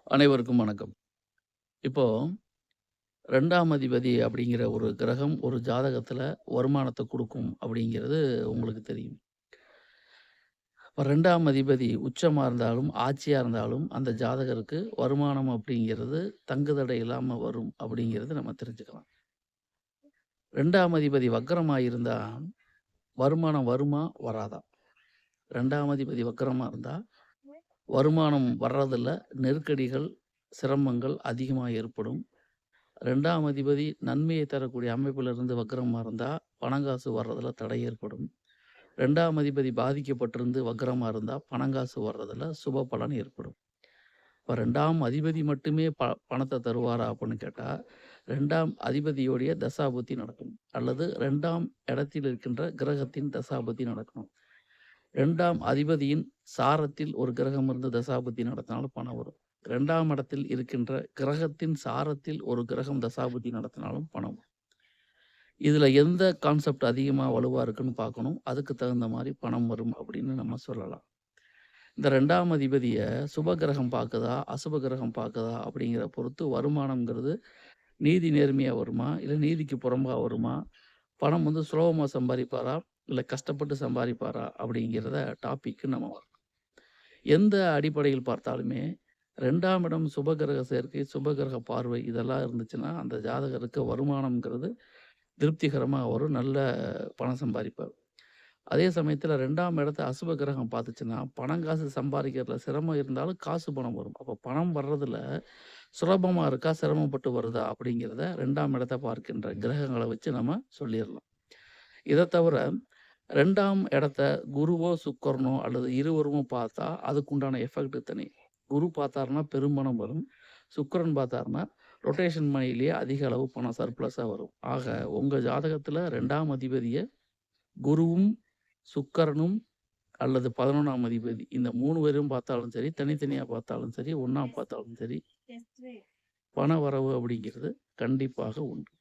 அனைவருக்கும் வணக்கம். இப்போ 2ஆம் அதிபதி அப்படிங்கிற ஒரு கிரகம் ஒரு ஜாதகத்துல வருமானத்த குடுக்கும் அப்படிங்கிறது உங்களுக்கு தெரியும். இப்ப 2ஆம் அதிபதி உச்சமா இருந்தாலும், ஆட்சியா இருந்தாலும் அந்த ஜாதகருக்கு வருமானம் அப்படிங்கிறது தங்குதடை இல்லாம வரும் அப்படிங்கிறது நம்ம தெரிஞ்சுக்கலாம். 2ஆம் அதிபதி வக்ரமா இருந்தா வருமானம் வருமா? வராதா? 2ஆம் அதிபதி வக்ரமா இருந்தா வருமானம் வர்றதில்ல. நெருக்கடிகள், சிரமங்கள் அதிகமா ஏற்படும். 2ஆம் அதிபதி நன்மையை தரக்கூடிய அமைப்பிலிருந்து வக்ரமா இருந்தா, பணங்காசு வர்றதுல தடை ஏற்படும். 2ஆம் அதிபதி பாதிக்கப்பட்டிருந்து வக்ரமா இருந்தா, பணங்காசு வர்றதுல சுப பலன் ஏற்படும். இப்ப 2ஆம் அதிபதி மட்டுமே பணத்த தருவாரா அப்படின்னு கேட்டா, 2ஆம் அதிபதியுடைய தசாபுத்தி நடக்கணும். அல்லது 2ஆம் இடத்தில் இருக்கின்ற கிரகத்தின் தசாபுத்தி நடக்கணும். 2ஆம் அதிபதியின் சாரத்தில் ஒரு கிரகம் இருந்து தசாபுத்தி நடத்தினாலும் பணம் வரும். 2ஆம் இடத்தில் இருக்கின்ற கிரகத்தின் சாரத்தில் ஒரு கிரகம் தசாபுத்தி நடத்தினாலும் பணம் வரும். இதுல எந்த கான்செப்ட் அதிகமா வலுவா இருக்குன்னு பார்க்கணும். அதுக்கு தகுந்த மாரி பணம் வரும் அப்படின்னு நம்ம சொல்லலாம். இந்த 2ஆம் அதிபதிய சுப கிரகம் பாக்குதா, அசுப கிரகம் பாக்குதா அப்படிங்கிற பொறுத்து வருமானம்ங்கிறது நீதி நேர்மையா வருமா? இல்ல நீதிக்கு புறம்பா வருமா? பணம் சுலபமா சம்பாரிப்பாரா? இல்ல கஷ்டப்பட்டு சம்பாரிப்பாரா? அப்படிங்கிறத டாபிக்கு நம்ம வரலாம். எந்த அடிப்படையில் பார்த்தாலுமே 2ஆம் இடம் சுபகிரக சேர்க்கை, சுபகிரக பார்வை இதெல்லாம் இருந்துச்சுன்னா, அந்த ஜாதகருக்கு வருமானம்ங்கிறது திருப்திகரமா வரும். நல்ல பணம் சம்பாரிப்பார். அதே சமயத்துல 2ஆம் இடத்த அசுப கிரகம் பார்த்துச்சுன்னா, பணம், காசு சம்பாரிக்கிறதுல சிரமம் இருந்தாலும் காசு, பணம் வரும். அப்ப பணம் வர்றதுல சுலபமா இருக்கா? சிரமப்பட்டு வருதா? அப்படிங்கிறத 2ஆம் இடத்த பார்க்கின்ற கிரகங்கள வச்சு நம்ம சொல்லிறலாம். இத தவிர 2ஆம் இடத்த குருவோ, சுக்கிரனோ அல்லது இருவருமோ பார்த்தா, அதுக்குண்டான எஃபெக்ட் தனி. குரு பார்த்தாருன்னா பெரும்பணம் வரும். சுக்கிரன் பார்த்தாருன்னா, ரொட்டேஷன் மணியிலேயே அதிக அளவு பணம் சர்ப்ளஸா வரும். ஆக உங்க ஜாதகத்துல 2ஆம் அதிபதிய குருவும், சுக்கிரனும் அல்லது 11ஆம் அதிபதி இந்த 3 பேரும் பார்த்தாலும் சரி, தனித்தனியா பார்த்தாலும் சரி, ஒண்ணா பார்த்தாலும் சரி, பண வரவு அப்படிங்கிறது கண்டிப்பாக உண்டு.